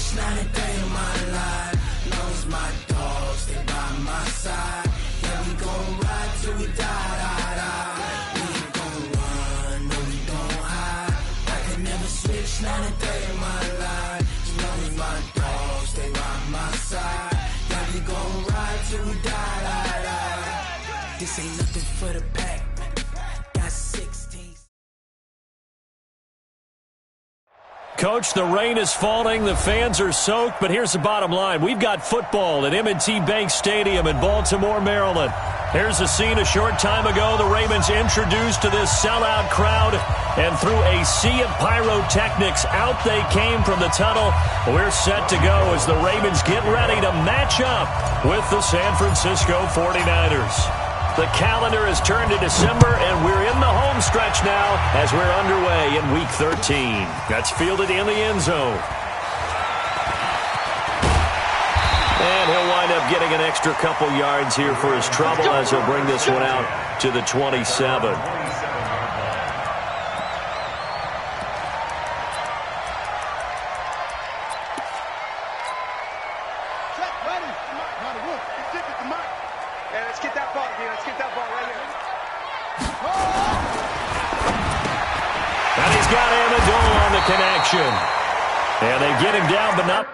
switch, not a day in my life. Long as my dogs, they by my side. Yeah, we gon' ride till we die. We ain't gon' run, no, we gon' hide. I can never switch, not a day in my life. As long as my dogs, they by my side. Yeah, we gon' ride till we die. This ain't nothing for the pack. Got 16. Coach, the rain is falling, the fans are soaked, but here's the bottom line. We've got football at M&T Bank Stadium in Baltimore, Maryland. Here's the scene a short time ago. The Ravens introduced to this sellout crowd, and through a sea of pyrotechnics, out they came from the tunnel. We're set to go as the Ravens get ready to match up with the San Francisco 49ers. The calendar has turned to December, and we're in the home stretch now as we're underway in Week 13. That's fielded in the end zone. And he'll wind up getting an extra couple yards here for his trouble as he'll bring this one out to the 27. And he's got Amendola on the connection. And they get him down, but not.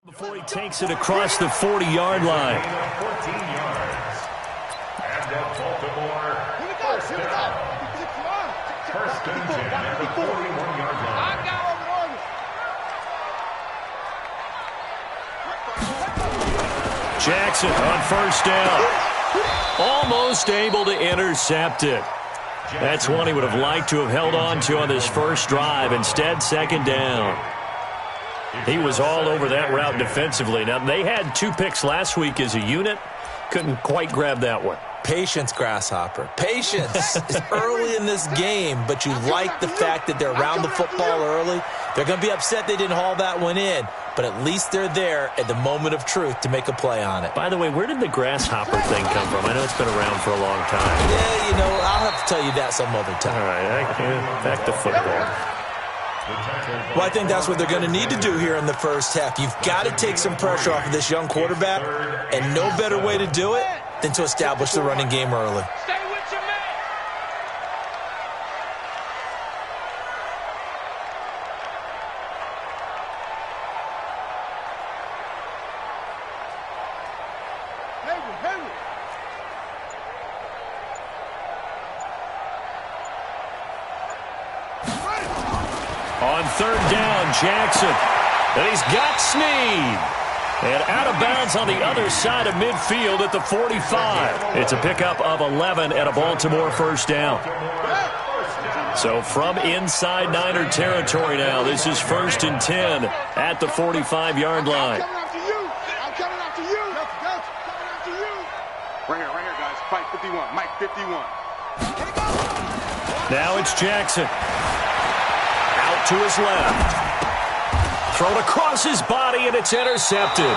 Before he takes it across the 40-yard line. 14 yards. And at Baltimore, first and 10 at the 41-yard line. Jackson on first down. Almost able to intercept it. That's one he would have liked to have held on to on this first drive. Instead, second down. He was all over that route defensively. Now, they had 2 picks last week as a unit. Couldn't quite grab that one. Patience, Grasshopper. Patience. It's early in this game, but you like the fact that they're around the football early. They're going to be upset they didn't haul that one in, but at least they're there at the moment of truth to make a play on it. By the way, where did the Grasshopper thing come from? I know it's been around for a long time. Yeah, you know, I'll have to tell you that some other time. All right, back to football. Well, I think that's what they're going to need to do here in the first half. You've got to take some pressure off of this young quarterback, and no better way to do it than to establish the running game early. On third down, Jackson. And he's got Snead. And out of bounds on the other side of midfield at the 45. It's a pickup of 11 at a Baltimore first down. So from inside Niner territory now, this is 1st and 10 at the 45-yard line. I'm coming after you. Right here, guys. Fight 51. Mike 51. Now it's Jackson. Out to his left. Thrown across his body, and it's intercepted.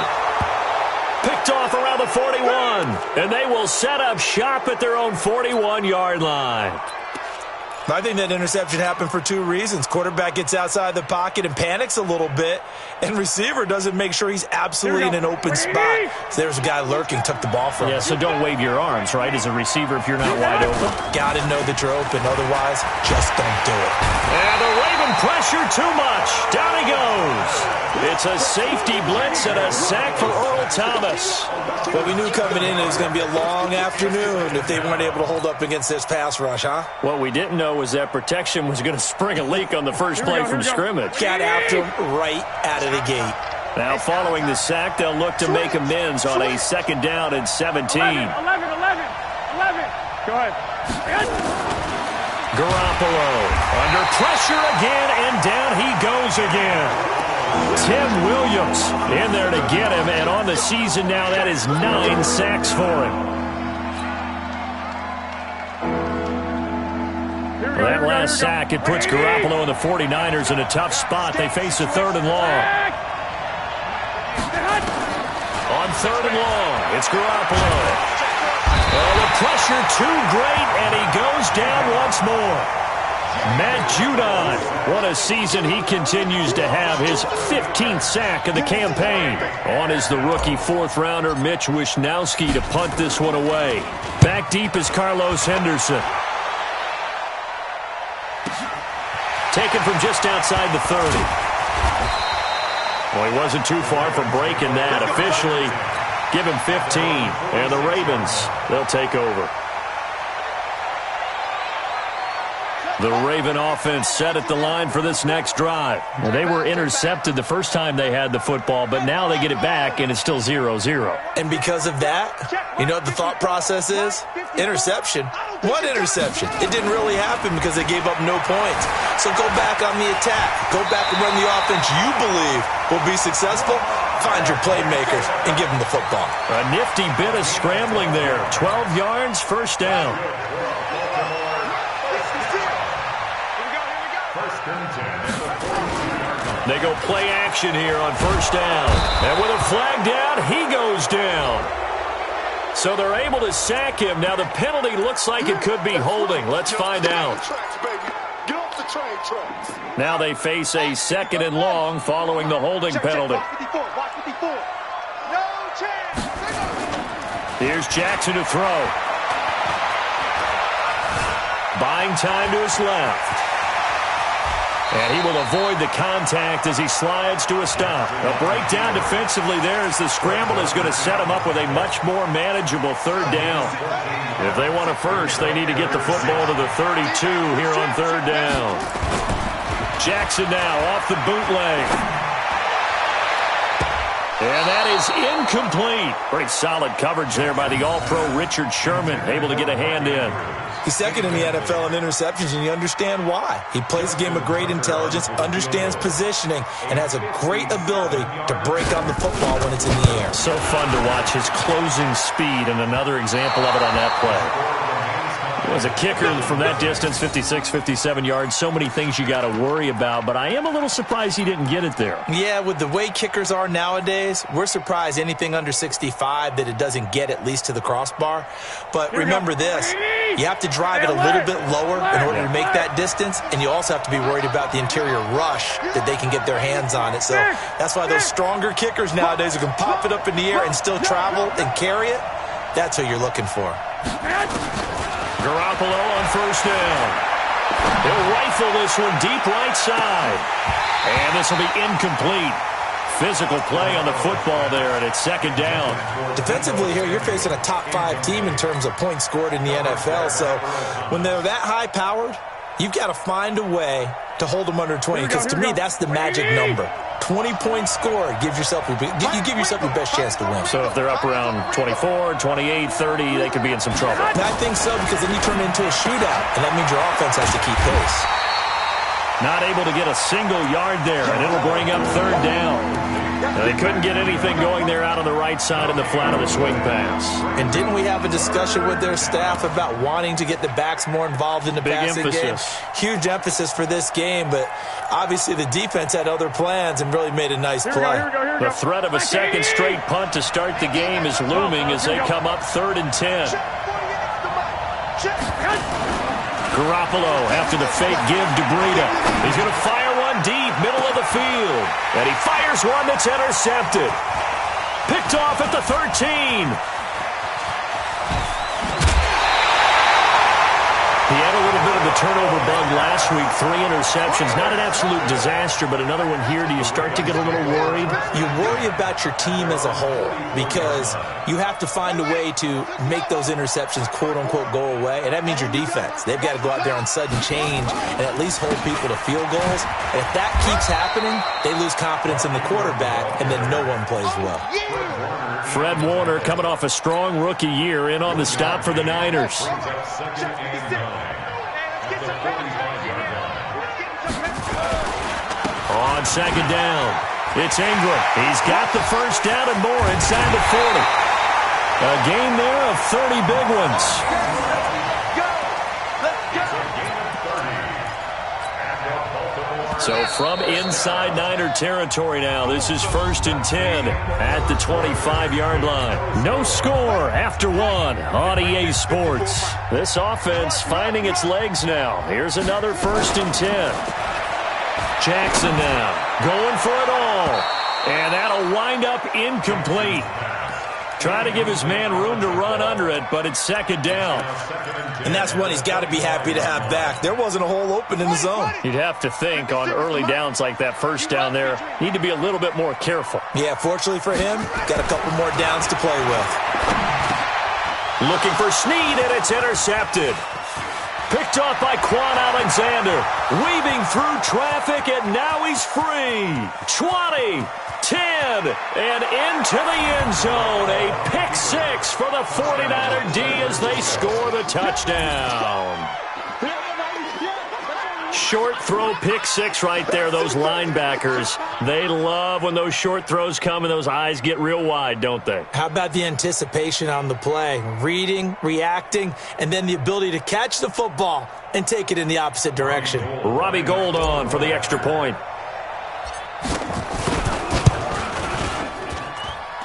Picked off around the 41. And they will set up shop at their own 41-yard line. I think that interception happened for 2 reasons. Quarterback gets outside the pocket and panics a little bit, and receiver doesn't make sure he's absolutely in an open spot. So there's a guy lurking, took the ball from him. Yeah, so don't wave your arms, right, as a receiver if you're not wide open. Got to know that you're open. Otherwise, just don't do it. And the Raven pressure too much. Down he goes. It's a safety blitz and a sack for Earl Thomas. But we knew coming in it was going to be a long afternoon if they weren't able to hold up against this pass rush, huh? What we didn't know was that protection was going to spring a leak on the first play from scrimmage. Got after him right out of the gate. Now following the sack, they'll look to make amends on a 2nd down and 17. 11. Go ahead. Garoppolo under pressure again, and down he goes again. Tim Williams in there to get him, and on the season now, that is 9 sacks for him. That last sack, it puts Garoppolo and the 49ers in a tough spot. They face a 3rd and long. On 3rd and long, it's Garoppolo. Oh, the pressure too great, and he goes down once more. Matt Judon, what a season he continues to have, his 15th sack of the campaign. On is the rookie 4th-rounder Mitch Wishnowsky to punt this one away. Back deep is Carlos Henderson. Taken from just outside the 30. Well, he wasn't too far from breaking that. Officially, give him 15. And the Ravens, they'll take over. The Raven offense set at the line for this next drive. Well, they were intercepted the first time they had the football, but now they get it back, and it's still 0-0. And because of that, you know what the thought process is? Interception. One interception. It didn't really happen because they gave up no points. So go back on the attack. Go back and run the offense you believe will be successful. Find your playmakers and give them the football. A nifty bit of scrambling there. 12 yards, first down. They go play action here on first down. And with a flag down, he goes down. So they're able to sack him. Now the penalty looks like it could be holding. Let's find out. Now they face a 2nd and long following the holding penalty. Here's Jackson to throw. Buying time to his left. And he will avoid the contact as he slides to a stop. A breakdown defensively there as the scramble is going to set him up with a much more manageable 3rd down. If they want a first, they need to get the football to the 32 here on 3rd down. Jackson now off the bootleg. And that is incomplete. Pretty solid coverage there by the All-Pro Richard Sherman, able to get a hand in. He's 2nd in the NFL in interceptions, and you understand why. He plays a game of great intelligence, understands positioning, and has a great ability to break on the football when it's in the air. So fun to watch his closing speed, and another example of it on that play. As a kicker from that distance, 56, 57 yards, so many things you got to worry about, but I am a little surprised he didn't get it there. Yeah, with the way kickers are nowadays, we're surprised anything under 65 that it doesn't get at least to the crossbar. But remember this, you have to drive it a little bit lower in order to make that distance, and you also have to be worried about the interior rush that they can get their hands on it. So that's why those stronger kickers nowadays who can pop it up in the air and still travel and carry it, that's who you're looking for. Garoppolo on first down. He'll rifle this one deep right side. And this will be incomplete. Physical play on the football there, and it's 2nd down. Defensively here, you're facing a top 5 team in terms of points scored in the NFL. So when they're that high-powered, you've got to find a way to hold them under 20. Because to me, that's the magic number. 20 points scored, you give yourself your best chance to win. So if they're up around 24, 28, 30, they could be in some trouble. And I think so, because then you turn it into a shootout, and that means your offense has to keep pace. Not able to get a single yard there, and it'll bring up 3rd down. They couldn't get anything going there out on the right side in the flat of the swing pass. And didn't we have a discussion with their staff about wanting to get the backs more involved in the passing game? Huge emphasis for this game, but obviously the defense had other plans and really made a nice play. The threat of a 2nd straight punt to start the game is looming as they come up 3rd and 10. Garoppolo after the fake give to Breida. He's going to fire one deep, middle of the field. And he fires one that's intercepted. Picked off at the 13. He had a little bit of the turnover bug last week. 3 interceptions. Not an absolute disaster, but another one here. Do you start to get a little worried? You worry about your team as a whole because you have to find a way to make those interceptions, quote-unquote, go away, and that means your defense. They've got to go out there on sudden change and at least hold people to field goals. And if that keeps happening, they lose confidence in the quarterback, and then no one plays well. Fred Warner coming off a strong rookie year in on the stop for the Niners. On second down, it's Ingram. He's got the first down and more inside the 40. A gain there of 30 big ones. So from inside Niner territory now, this is 1st and 10 at the 25-yard line. No score after one on EA Sports. This offense finding its legs now. Here's another 1st and 10. Jackson now going for it all. And that'll wind up incomplete. Try to give his man room to run under it, but it's second down. And that's one he's got to be happy to have back. There wasn't a hole open in the zone. You'd have to think on early downs like that first down there, need to be a little bit more careful. Yeah, fortunately for him, got a couple more downs to play with. Looking for Snead, and it's intercepted. Picked off by Quan Alexander. Weaving through traffic, and now he's free. 20, 10, and into the end zone. A pick six for the 49er D as they score the touchdown. Short throw pick six right there, those linebackers. They love when those short throws come and those eyes get real wide, don't they? How about the anticipation on the play? Reading, reacting, and then the ability to catch the football and take it in the opposite direction. Robbie Gould on for the extra point.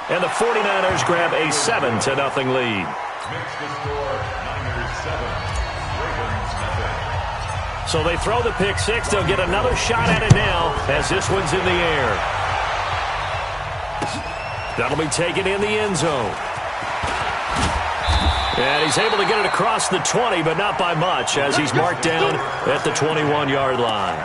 And the 49ers grab a 7-0 lead. Makes the score Niners 7. Ravens nothing. So they throw the pick six. They'll get another shot at it now as this one's in the air. That'll be taken in the end zone. And he's able to get it across the 20, but not by much as he's marked down at the 21-yard line.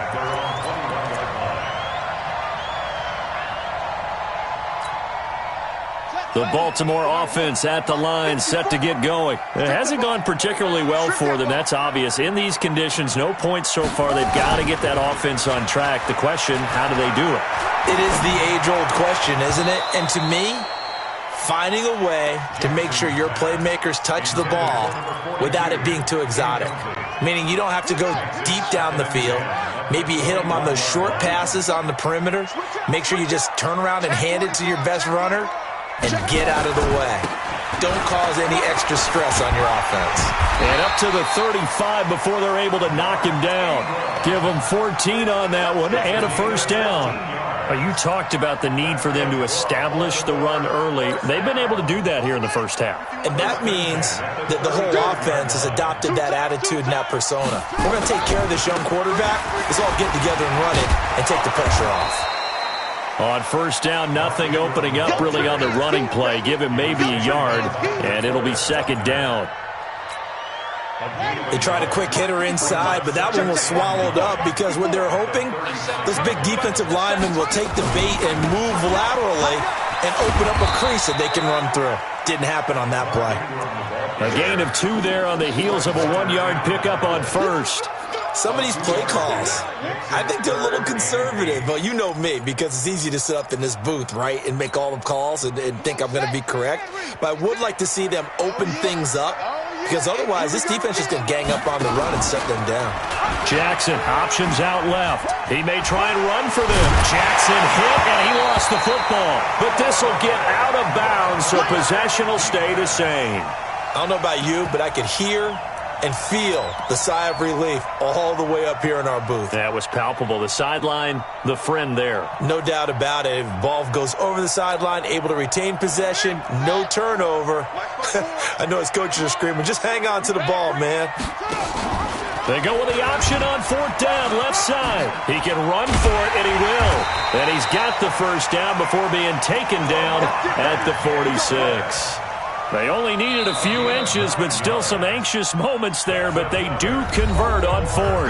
The Baltimore offense at the line, set to get going. It hasn't gone particularly well for them. That's obvious. In these conditions, no points so far. They've got to get that offense on track. The question, how do they do it? It is the age-old question, isn't it? And to me, finding a way to make sure your playmakers touch the ball without it being too exotic. Meaning you don't have to go deep down the field. Maybe you hit them on those short passes on the perimeter. Make sure you just turn around and hand it to your best runner and get out of the way. Don't cause any extra stress on your offense. And up to the 35 before they're able to knock him down. Give them 14 on that one and a first down. You talked about the need for them to establish the run early. They've been able to do that here in the first half. And that means that the whole offense has adopted that attitude and that persona. We're going to take care of this young quarterback. Let's all get together and run it and take the pressure off. On first down, nothing opening up really on the running play. Give him maybe a yard, and it'll be second down. They tried a quick hitter inside, but that one was swallowed up because what they're hoping, those big defensive linemen will take the bait and move laterally and open up a crease that they can run through. Didn't happen on that play. A gain of 2 there on the heels of a 1-yard pickup on first. Some of these play calls, I think they're a little conservative. But you know me, because it's easy to sit up in this booth, right, and make all the calls and think I'm going to be correct. But I would like to see them open things up, because otherwise this defense is going to gang up on the run and shut them down. Jackson, options out left. He may try and run for them. Jackson hit, and he lost the football. But this will get out of bounds, so possession will stay the same. I don't know about you, but I could hear and feel the sigh of relief all the way up here in our booth. That was palpable. The sideline, the friend there. No doubt about it. If ball goes over the sideline, able to retain possession, no turnover. I know his coaches are screaming, just hang on to the ball, man. They go with the option on fourth down, left side. He can run for it, and he will. And he's got the first down before being taken down at the 46. They only needed a few inches, but still some anxious moments there, but they do convert on fourth.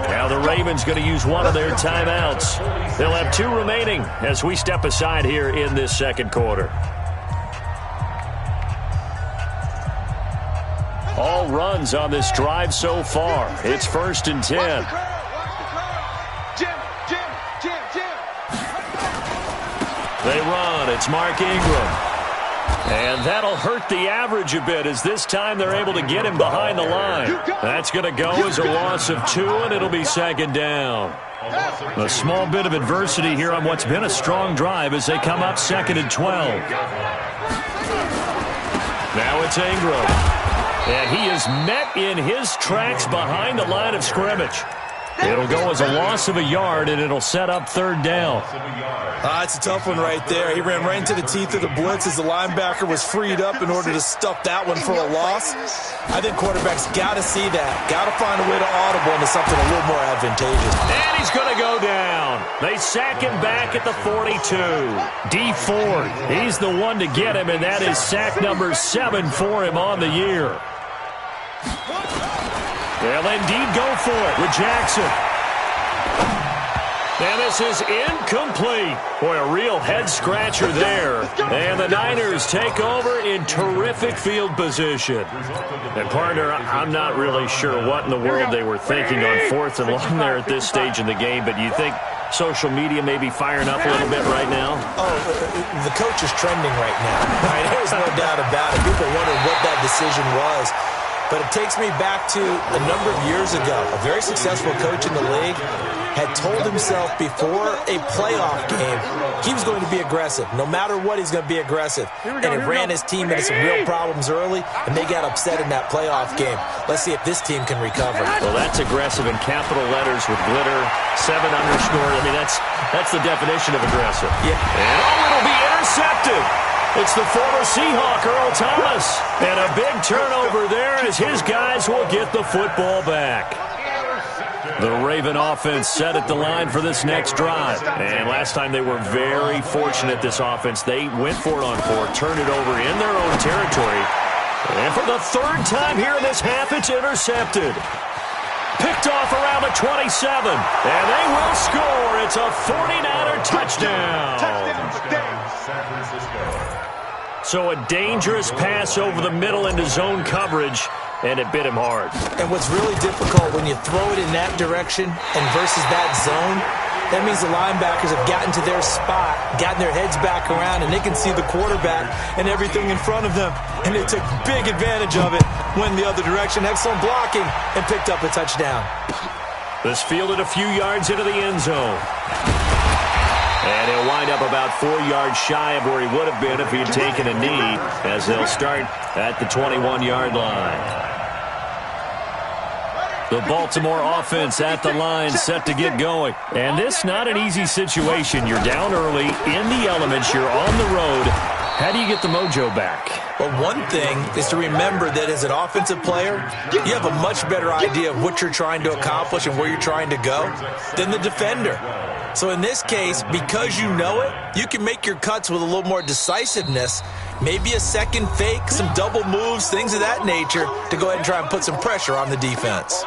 Now the Ravens going to use one of their timeouts. They'll have 2 remaining as we step aside here in this second quarter. All runs on this drive so far. It's 1st and 10. They run. It's Mark Ingram. And that'll hurt the average a bit as this time they're able to get him behind the line. That's going to go as a loss of 2, and it'll be second down. A small bit of adversity here on what's been a strong drive as they come up 2nd and 12. Now it's Ingram. And he is met in his tracks behind the line of scrimmage. It'll go as a loss of a yard, and it'll set up 3rd down. It's a tough one right there. He ran right into the teeth of the blitz as the linebacker was freed up in order to stuff that one for a loss. I think quarterbacks got to see that. Got to find a way to audible into something a little more advantageous. And he's going to go down. They sack him back at the 42. Dee Ford, he's the one to get him, and that is sack number 7 for him on the year. They'll indeed go for it with Jackson. And this is incomplete. Boy, a real head-scratcher there. And the Niners take over in terrific field position. And, partner, I'm not really sure what in the world they were thinking on 4th and long there at this stage in the game, but you think social media may be firing up a little bit right now? Oh, the coach is trending right now. Right? There's no doubt about it. People wondering what that decision was. But it takes me back to a number of years ago. A very successful coach in the league had told himself before a playoff game he was going to be aggressive. No matter what, he's going to be aggressive. And he ran his team into some real problems early, and they got upset in that playoff game. Let's see if this team can recover. Well, that's aggressive in capital letters with glitter, 7 underscore. I mean, that's the definition of aggressive. Yeah. And it'll be intercepted. It's the former Seahawk, Earl Thomas. And a big turnover there as his guys will get the football back. The Raven offense set at the line for this next drive. And last time they were very fortunate, this offense. They went for it on 4, turned it over in their own territory. And for the 3rd time here in this half, it's intercepted. Picked off around the 27. And they will score. It's a 49er touchdown. San Francisco. So a dangerous pass over the middle into zone coverage, and it bit him hard. And what's really difficult when you throw it in that direction and versus that zone, that means the linebackers have gotten to their spot, gotten their heads back around, and they can see the quarterback and everything in front of them. And they took big advantage of it, went the other direction, excellent blocking, and picked up a touchdown. This fielded a few yards into the end zone. And he'll wind up about 4 yards shy of where he would have been if he had taken a knee, as they'll start at the 21-yard line. The Baltimore offense at the line, set to get going. And this not an easy situation. You're down early, in the elements, you're on the road. How do you get the mojo back? Well, one thing is to remember that as an offensive player, you have a much better idea of what you're trying to accomplish and where you're trying to go than the defender. So in this case, because you know it, you can make your cuts with a little more decisiveness, maybe a second fake, some double moves, things of that nature, to go ahead and try and put some pressure on the defense.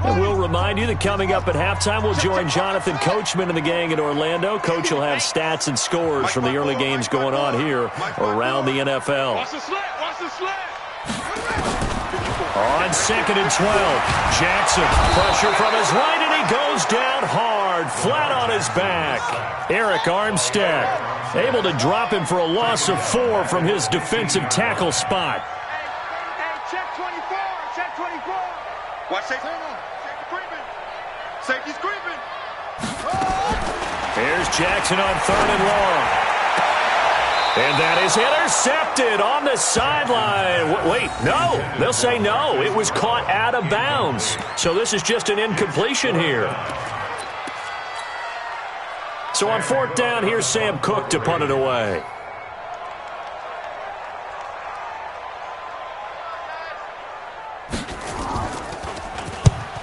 And we'll remind you that coming up at halftime, we'll join Jonathan Coachman and the gang in Orlando. Coach will have stats and scores from the early games going on here around the NFL. Watch the slant. Watch the slant. On 2nd and 12, Jackson, pressure from his right, and he goes down hard, flat on his back. Eric Armstead able to drop him for a loss of 4 from his defensive tackle spot. Hey, check 24. Check 24. Watch safety. Safety creeping. Safety's creeping. Here's Jackson on 3rd and long. And that is intercepted on the sideline. Wait, no. They'll say no. It was caught out of bounds. So this is just an incompletion here. So on 4th down, here's Sam Cook to punt it away.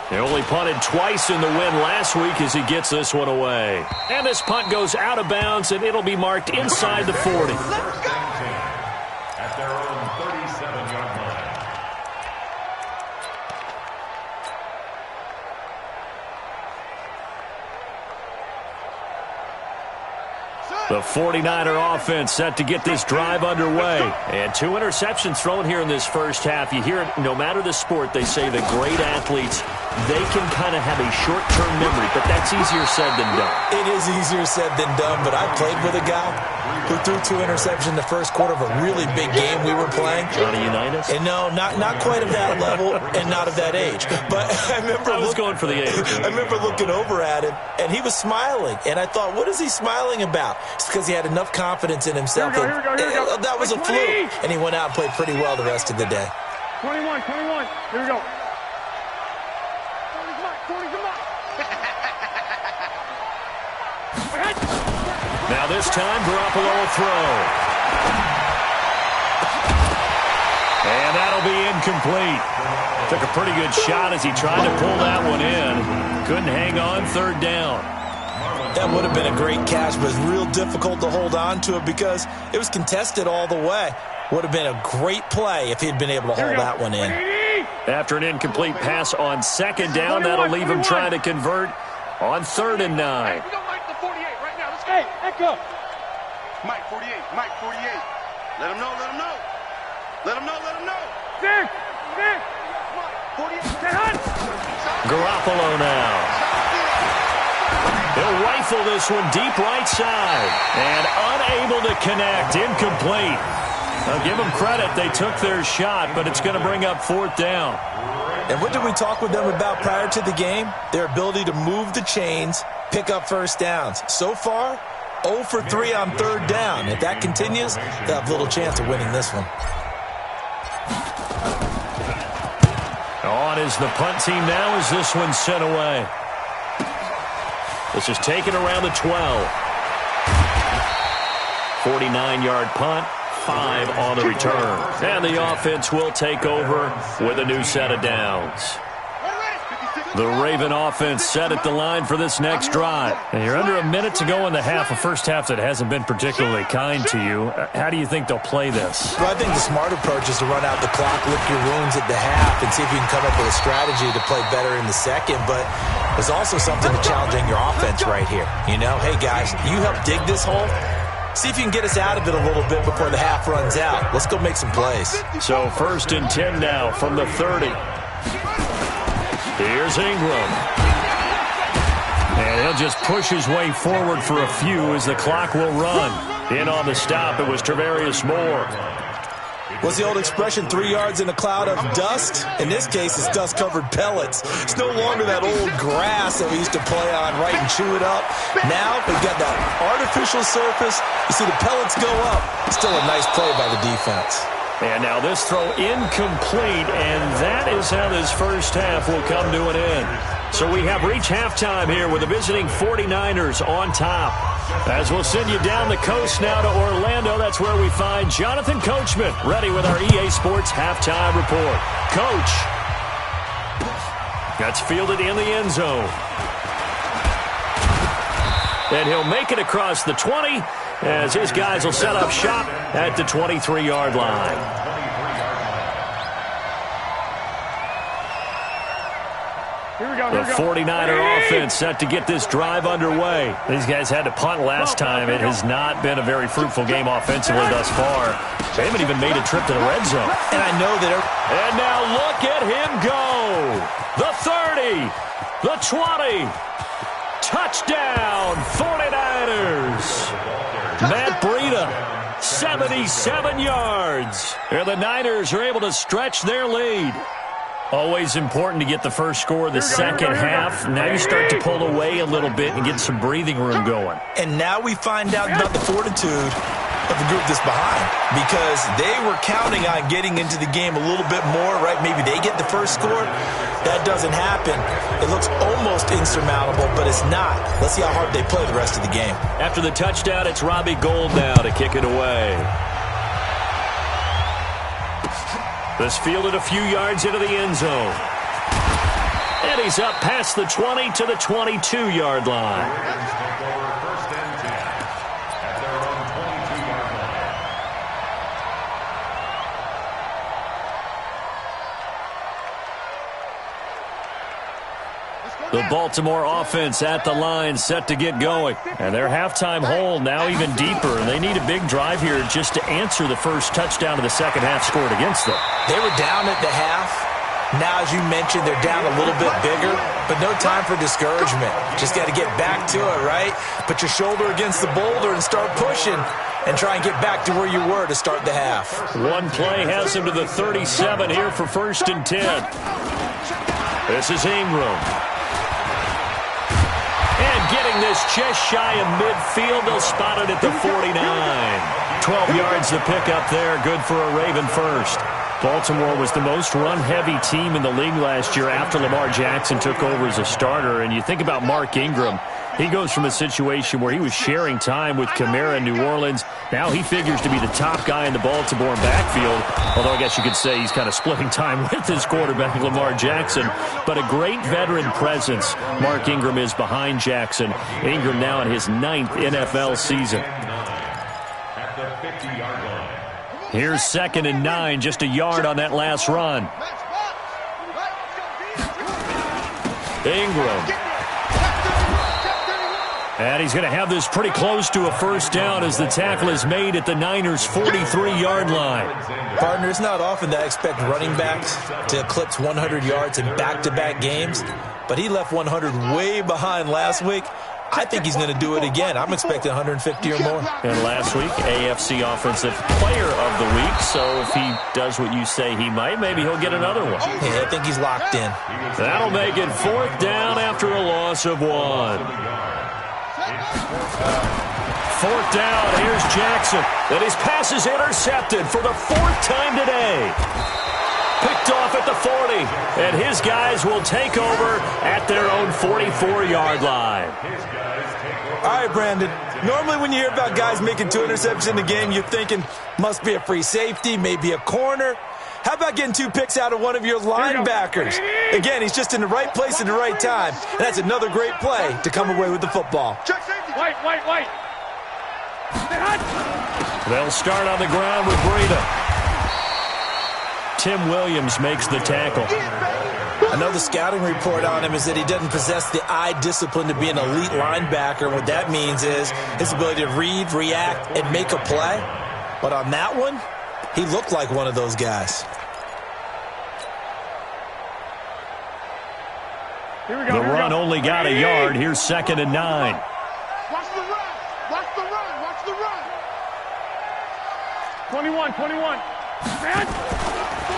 He only punted twice in the win last week as he gets this one away. And this punt goes out of bounds, and it'll be marked inside the 40. At their own 37-yard line. Set. The 49er offense set to get this drive underway. And 2 interceptions thrown here in this first half. You hear it, no matter the sport, they say that great athletes, they can kind of have a short-term memory, but that's easier said than done. It is easier said than done, but I played with a guy who threw 2 interceptions in the first quarter of a really big game we were playing. Johnny Unitas? And no, not quite of that level and not of that age. But I was going for the age. I remember looking over at him, and he was smiling. And I thought, what is he smiling about? It's because he had enough confidence in himself. Here we go. That was a fluke. And he went out and played pretty well the rest of the day. 21. Here we go. Now this time, Garoppolo will throw. And that'll be incomplete. Took a pretty good shot as he tried to pull that one in. Couldn't hang on, 3rd down. That would have been a great catch, but it was real difficult to hold on to it because it was contested all the way. Would have been a great play if he'd been able to hold that one in. After an incomplete pass on 2nd down, that'll leave him trying to convert on 3rd and 9. We got Mike the 48 right now. Let's go. Hey, echo. Mike 48. Let him know. Let him know. Dick. 48. Garoppolo now. He'll rifle this one deep right side. And unable to connect. Incomplete. I'll give them credit. They took their shot, but it's going to bring up 4th down. And what did we talk with them about prior to the game? Their ability to move the chains, pick up first downs. So far, 0 for 3 on 3rd down. If that continues, they'll have little chance of winning this one. On is the punt team now as this one's sent away. This is taken around the 12. 49-yard punt. 5 on the return. And the offense will take over with a new set of downs. The Raven offense set at the line for this next drive. And you're under a minute to go in the half, a first half that hasn't been particularly kind to you. How do you think they'll play this? Well, I think the smart approach is to run out the clock, lick your wounds at the half, and see if you can come up with a strategy to play better in the second. But there's also something to challenging your offense right here. You know, hey, guys, you help dig this hole. See if you can get us out of it a little bit before the half runs out. Let's go make some plays. So 1st and 10 now from the 30. Here's Ingram. And he'll just push his way forward for a few as the clock will run. In on the stop, it was Travarius Moore. What's the old expression, 3 yards in a cloud of dust? In this case, it's dust-covered pellets. It's no longer that old grass that we used to play on, right, and chew it up. Now, we've got that artificial surface. You see the pellets go up. Still a nice play by the defense. And now this throw incomplete, and that is how this first half will come to an end. So we have reached halftime here with the visiting 49ers on top. As we'll send you down the coast now to Orlando, that's where we find Jonathan Coachman ready with our EA Sports Halftime Report. Coach, that's fielded in the end zone. And he'll make it across the 20 as his guys will set up shop at the 23-yard line. The 49er offense set to get this drive underway. These guys had to punt last time. It has not been a very fruitful game offensively thus far. They haven't even made a trip to the red zone. And I know that... And now look at him go. The 30. The 20. Touchdown, 49ers. Matt Breida, 77 yards. And the Niners are able to stretch their lead. Always important to get the first score of the second half. Now you start to pull away a little bit and get some breathing room going. And now we find out about the fortitude of the group that's behind, because they were counting on getting into the game a little bit more, right? Maybe they get the first score. That doesn't happen. It looks almost insurmountable, but it's not. Let's see how hard they play the rest of the game. After the touchdown, it's Robbie Gould now to kick it away. This fielded a few yards into the end zone. And he's up past the 20 to the 22-yard line. The Baltimore offense at the line, set to get going. And their halftime hole now even deeper. And they need a big drive here just to answer the first touchdown of the second half scored against them. They were down at the half. Now, as you mentioned, they're down a little bit bigger, but no time for discouragement. Just got to get back to it, right? Put your shoulder against the boulder and start pushing and try and get back to where you were to start the half. One play has him to the 37 here for 1st and 10. This is Ingram. And getting this just shy of midfield, they'll spot it at the 49. 12 yards to pick up there, good for a Raven first. Baltimore was the most run-heavy team in the league last year after Lamar Jackson took over as a starter. And you think about Mark Ingram. He goes from a situation where he was sharing time with Kamara in New Orleans. Now he figures to be the top guy in the Baltimore backfield. Although I guess you could say he's kind of splitting time with his quarterback, Lamar Jackson. But a great veteran presence Mark Ingram is behind Jackson. Ingram now in his 9th NFL season. At the 50-yard line. Here's 2nd and 9, just a yard on that last run. Ingram. And he's going to have this pretty close to a first down as the tackle is made at the Niners' 43-yard line. Partner, it's not often that I expect running backs to eclipse 100 yards in back-to-back games, but he left 100 way behind last week. I think he's going to do it again. I'm expecting 150 or more. And last week, AFC Offensive Player of the Week. So if he does what you say he might, maybe he'll get another one. Yeah, I think he's locked in. That'll make it 4th down after a loss of 1. 4th down, here's Jackson. And his pass is intercepted for the 4th time today. Picked off at the 40, and his guys will take over at their own 44-yard line. All right, Brandon. Normally when you hear about guys making 2 interceptions in the game, you're thinking must be a free safety, maybe a corner. How about getting 2 picks out of one of your linebackers? Again, he's just in the right place at the right time. And that's another great play to come away with the football. White. They'll start on the ground with Breida. Tim Williams makes the tackle. I know the scouting report on him is that he doesn't possess the eye discipline to be an elite linebacker. What that means is his ability to read, react, and make a play. But on that one, he looked like one of those guys. The run only got a yard. Here's 2nd and 9. Watch the run. Watch the run. Watch the run. 21.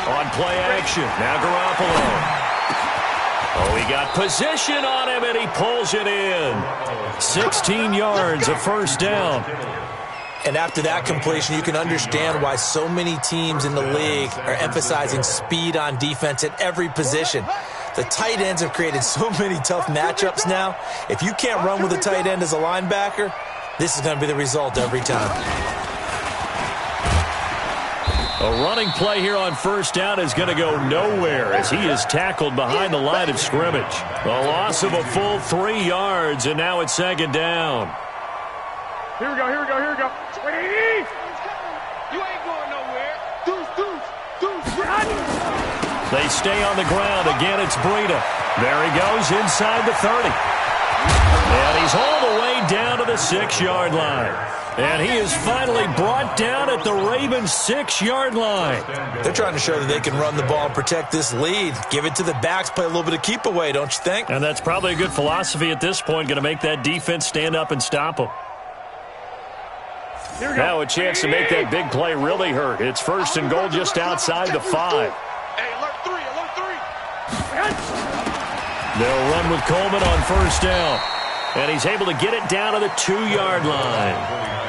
On play action, now Garoppolo. Oh, he got position on him, and he pulls it in. 16 yards, a first down. And after that completion, you can understand why so many teams in the league are emphasizing speed on defense at every position. The tight ends have created so many tough matchups now. If you can't run with a tight end as a linebacker, this is going to be the result every time. A running play here on first down is going to go nowhere as he is tackled behind the line of scrimmage. A loss of a full 3 yards, and now it's 2nd down. Here we go. You ain't going nowhere. Deuce. They stay on the ground. Again, it's Breida. There he goes inside the 30. And he's all the way down to the 6-yard line. And he is finally brought down at the Ravens' 6-yard line. They're trying to show that they can run the ball and protect this lead. Give it to the backs, play a little bit of keep away, don't you think? And that's probably a good philosophy at this point, going to make that defense stand up and stop them. Now a chance to make that big play really hurt. It's 1st and goal just outside the 5. Hey, alert 3. They'll run with Coleman on first down. And he's able to get it down to the 2-yard line.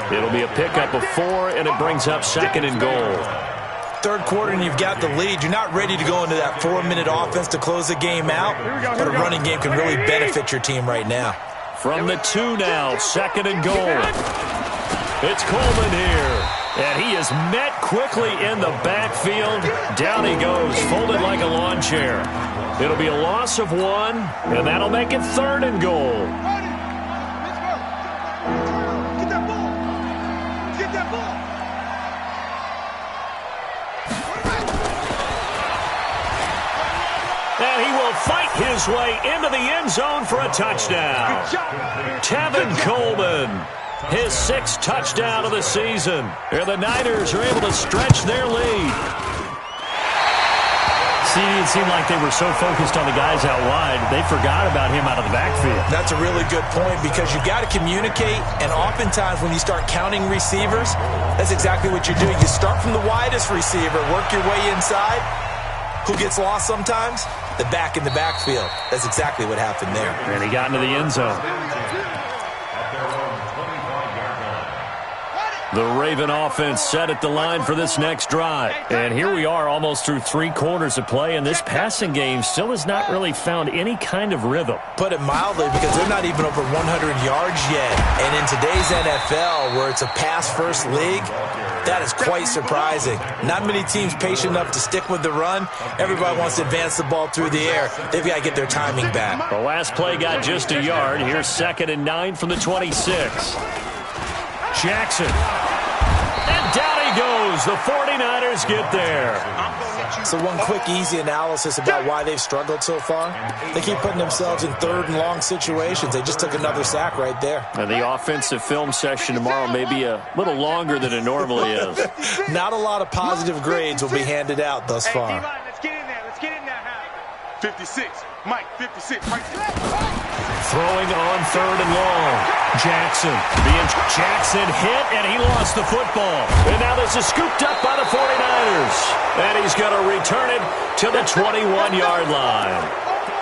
It'll be a pickup of 4, and it brings up 2nd and goal. 3rd quarter, and you've got the lead. You're not ready to go into that 4-minute offense to close the game out, but a running game can really benefit your team right now. From the 2 now, 2nd and goal. It's Coleman here, and he is met quickly in the backfield. Down he goes, folded like a lawn chair. It'll be a loss of 1, and that'll make it 3rd and goal. And he will fight his way into the end zone for a touchdown. Tevin Coleman, his 6th touchdown of the season. And the Niners are able to stretch their lead. See, it seemed like they were so focused on the guys out wide, they forgot about him out of the backfield. That's a really good point because you got to communicate, and oftentimes when you start counting receivers, that's exactly what you do. You start from the widest receiver, work your way inside. Who gets lost sometimes? The back in the backfield. That's exactly what happened there. And he got into the end zone. The Raven offense set at the line for this next drive. And here we are almost through 3 quarters of play, and this passing game still has not really found any kind of rhythm. Put it mildly, because they're not even over 100 yards yet. And in today's NFL, where it's a pass-first league, that is quite surprising. Not many teams patient enough to stick with the run. Everybody wants to advance the ball through the air. They've got to get their timing back. The last play got just a yard. Here's 2nd and 9 from the 26. Jackson. And down he goes. The 49ers get there. So one quick, easy analysis about why they've struggled so far. They keep putting themselves in 3rd and long situations. They just took another sack right there. And the offensive film session tomorrow may be a little longer than it normally is. Not a lot of positive grades will be handed out thus far. Hey, D-line, let's get in there. Let's get in there. 56. Mike, 56. Right there. Throwing on 3rd and long. Jackson hit, and he lost the football. And now this is scooped up by the 49ers. And he's going to return it to the 21-yard line.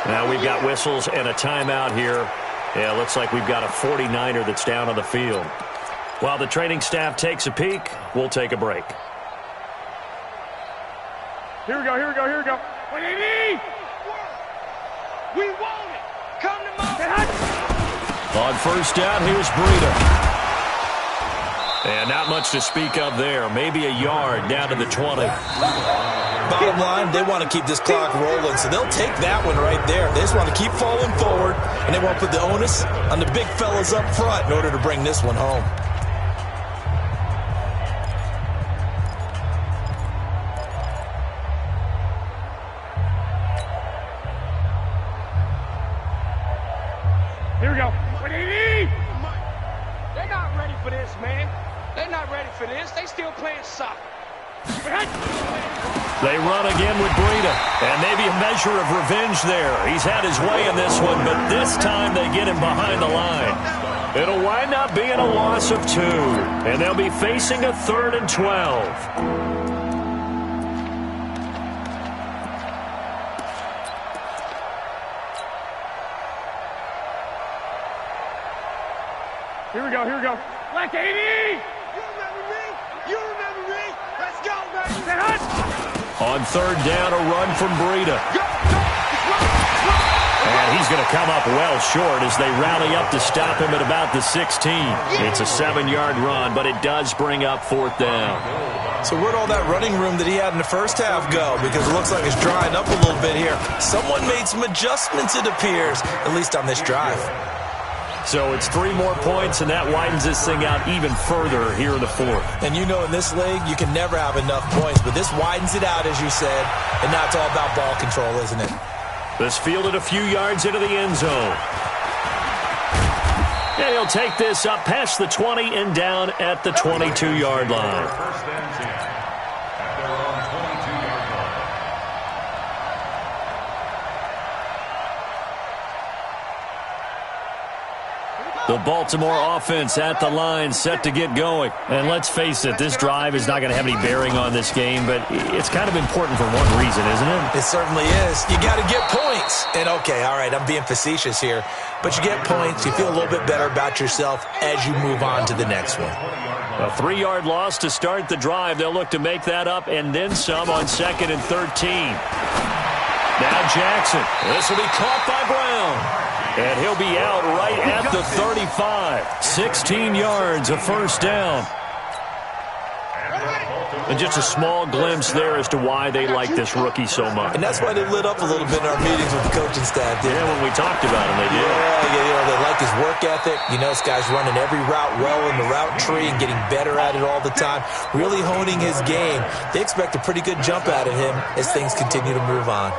Now we've got whistles and a timeout here. Yeah, looks like we've got a 49er that's down on the field. While the training staff takes a peek, we'll take a break. Here we go. What do you need? We want it. Come to Mount. On 1st down, here's Breida. And not much to speak of there. Maybe a yard down to the 20. Bottom line, they want to keep this clock rolling, so they'll take that one right there. They just want to keep falling forward, and they want to put the onus on the big fellas up front in order to bring this one home. Here we go. What do you need? They're not ready for this, man. They're not ready for this. They still playing soccer. They run again with Breida. And maybe a measure of revenge there. He's had his way in this one, but this time they get him behind the line. It'll wind up being a loss of 2. And they'll be facing a 3rd and 12. Here we go. Black 80! You remember me? Let's go, baby! On 3rd down, a run from Breida. And he's going to come up well short as they rally up to stop him at about the 16. It's a 7-yard run, but it does bring up 4th down. So where'd all that running room that he had in the first half go? Because it looks like it's drying up a little bit here. Someone made some adjustments, it appears, at least on this drive. So it's 3 more points, and that widens this thing out even further here in the 4th. And you know in this league, you can never have enough points, but this widens it out, as you said, and now it's all about ball control, isn't it? This fielded a few yards into the end zone. And he'll take this up past the 20 and down at the 22-yard line. First and 10 at their own 22-yard line. The Baltimore offense at the line, set to get going. And let's face it, this drive is not going to have any bearing on this game, but it's kind of important for one reason, isn't it? It certainly is. You got to get points. And okay, all right, I'm being facetious here, but you get points, you feel a little bit better about yourself as you move on to the next one. A 3-yard loss to start the drive. They'll look to make that up and then some on 2nd and 13. Now Jackson. This will be caught by Brown. And he'll be out right at the 35. 16 yards, a 1st down. And just a small glimpse there as to why they like this rookie so much. And that's why they lit up a little bit in our meetings with the coaching staff, didn't when we talked about him, they did. Yeah, they like his work ethic. You know, this guy's running every route well in the route tree and getting better at it all the time, really honing his game. They expect a pretty good jump out of him as things continue to move on.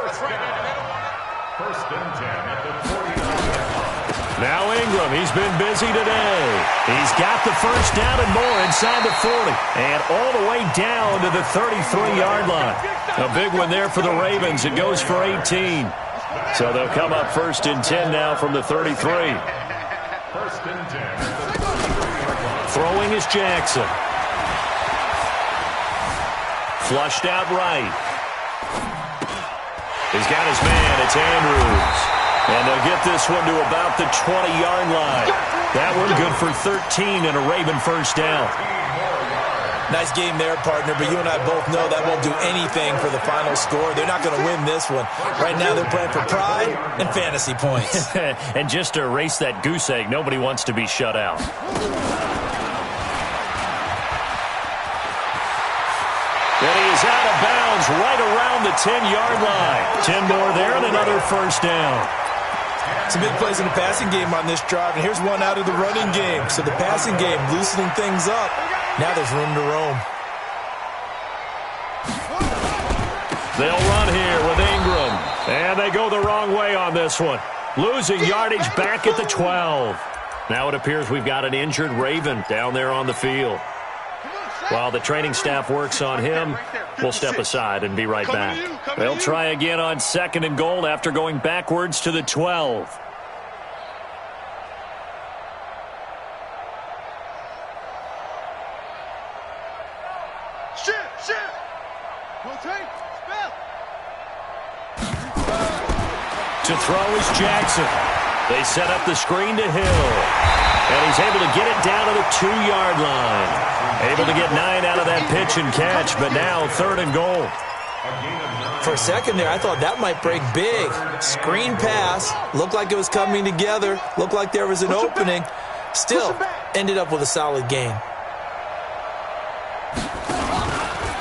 First and 10 at the 49. Now Ingram, he's been busy today. He's got the first down and more inside the 40. And all the way down to the 33-yard line. A big one there for the Ravens. It goes for 18. So they'll come up first and 10 now from the 33. First and 10. Throwing is Jackson. Flushed out right. He's got his man. It's Andrews. And they'll get this one to about the 20-yard line. That one good for 13 and a Raven first down. Nice game there, partner, but you and I both know that won't do anything for the final score. They're not going to win this one. Right now they're playing for pride and fantasy points. And just to erase that goose egg, nobody wants to be shut out. And he is out of bounds right around the 10-yard line. 10 more there and another first down. Some big plays in the passing game on this drive, and here's one out of the running game. So the passing game loosening things up. Now there's room to roam. They'll run here with Ingram. And they go the wrong way on this one. Losing yardage back at the 12. Now it appears we've got an injured Raven down there on the field. While the training staff works on him, we'll step aside and be right back. They'll try again on 2nd and goal after going backwards to the 12. To throw is Jackson. They set up the screen to Hill. And he's able to get it down to the 2-yard line. Able to get 9 out of that pitch and catch, but now 3rd and goal. For a second there, I thought that might break big. Screen pass. Looked like it was coming together. Looked like there was an opening. Still, ended up with a solid gain.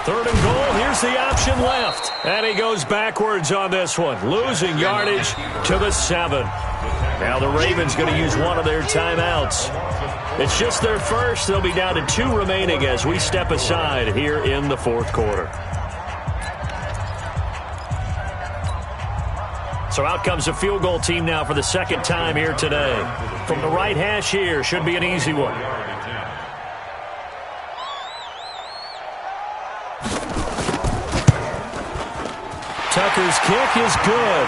3rd and goal. Here's the option left. And he goes backwards on this one. Losing yardage to the 7. Now the Ravens going to use one of their timeouts. It's just their first. They'll be down to 2 remaining as we step aside here in the 4th quarter. So out comes the field goal team now for the 2nd time here today. From the right hash here, should be an easy one. Tucker's kick is good.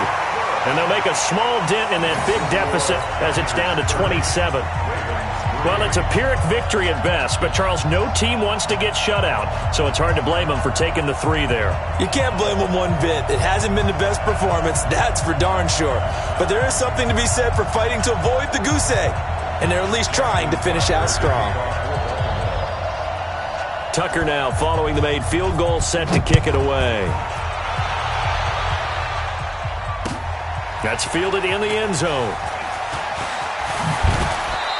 And they'll make a small dent in that big deficit as it's down to 27. Well, it's a Pyrrhic victory at best, but, Charles, no team wants to get shut out, so it's hard to blame them for taking the 3 there. You can't blame them one bit. It hasn't been the best performance, that's for darn sure. But there is something to be said for fighting to avoid the goose egg, and they're at least trying to finish out strong. Tucker now following the made field goal, set to kick it away. That's fielded in the end zone.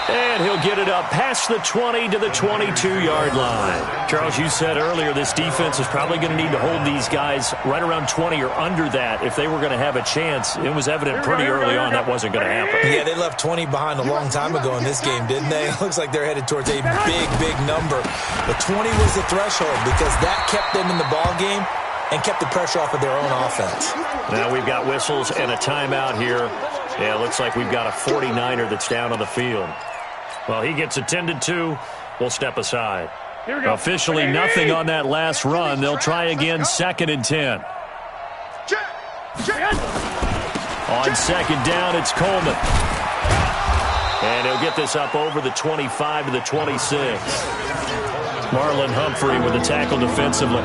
And he'll get it up past the 20 to the 22-yard line. Charles, you said earlier this defense is probably going to need to hold these guys right around 20 or under that if they were going to have a chance. It was evident pretty early on that wasn't going to happen. Yeah, they left 20 behind a long time ago in this game, didn't they? It looks like they're headed towards a big number. But 20 was the threshold because that kept them in the ball game and kept the pressure off of their own offense. Now we've got whistles and a timeout here. Yeah, it looks like we've got a 49er that's down on the field. Well, he gets attended to. We'll step aside. Officially nothing on that last run. They'll try again, 2nd and 10. On 2nd down, it's Coleman. And he'll get this up over the 25 to the 26. Marlon Humphrey with the tackle defensively.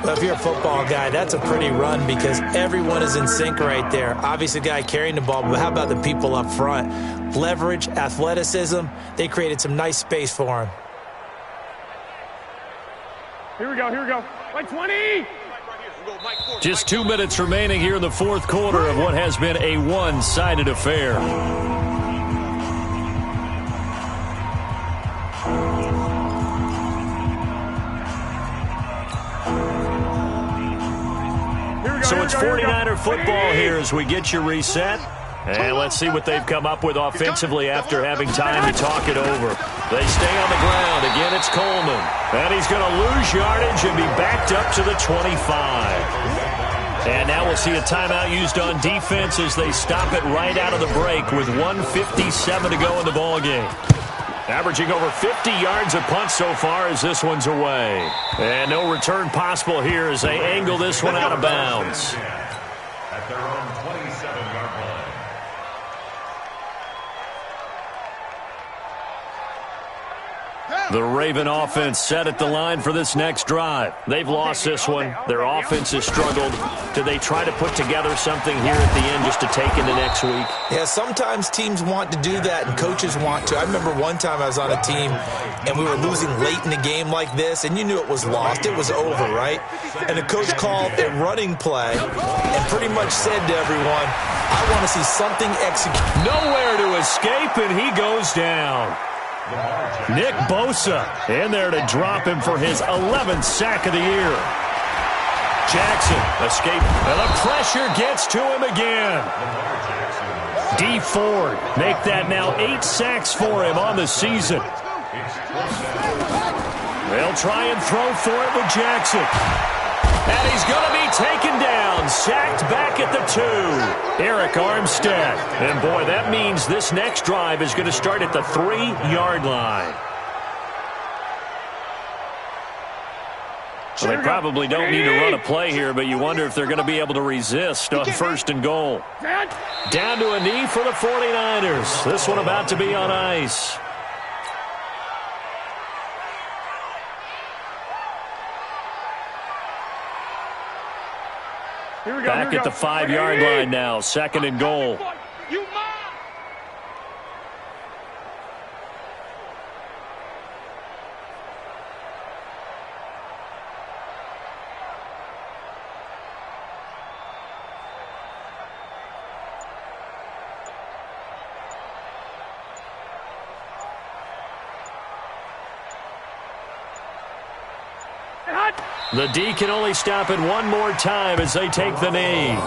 Well, if you're a football guy, that's a pretty run because everyone is in sync right there. Obviously, the guy carrying the ball, but how about the people up front? Leverage, athleticism, they created some nice space for him. Here we go. Like 20! Just 2 minutes remaining here in the 4th quarter of what has been a one-sided affair. So it's 49er football here as we get you reset. And let's see what they've come up with offensively after having time to talk it over. They stay on the ground. Again, it's Coleman. And he's going to lose yardage and be backed up to the 25. And now we'll see a timeout used on defense as they stop it right out of the break with 1:57 to go in the ballgame. Averaging over 50 yards a punt so far as this one's away. And no return possible here as they angle this one out of bounds. At their own 27-yard line. The Raven offense set at the line for this next drive. They've lost this one. Their offense has struggled. Do they try to put together something here at the end just to take into next week? Yeah, sometimes teams want to do that and coaches want to. I remember one time I was on a team and we were losing late in a game like this, and you knew it was lost. It was over, right? And the coach called a running play and pretty much said to everyone, I want to see something executed. Nowhere to escape, and he goes down. Nick Bosa in there to drop him for his 11th sack of the year. Jackson escaped, and the pressure gets to him again. D. Ford make that now 8 sacks for him on the season. They'll try and throw for it with Jackson. And he's going to be taken down, sacked back at the 2. Eric Armstead. And, boy, that means this next drive is going to start at the 3-yard line. Well, they probably don't need to run a play here, but you wonder if they're going to be able to resist on 1st and goal. Down to a knee for the 49ers. This one about to be on ice. Back at the 5-yard line now, 2nd and goal. The D can only stop it one more time as they take the knee.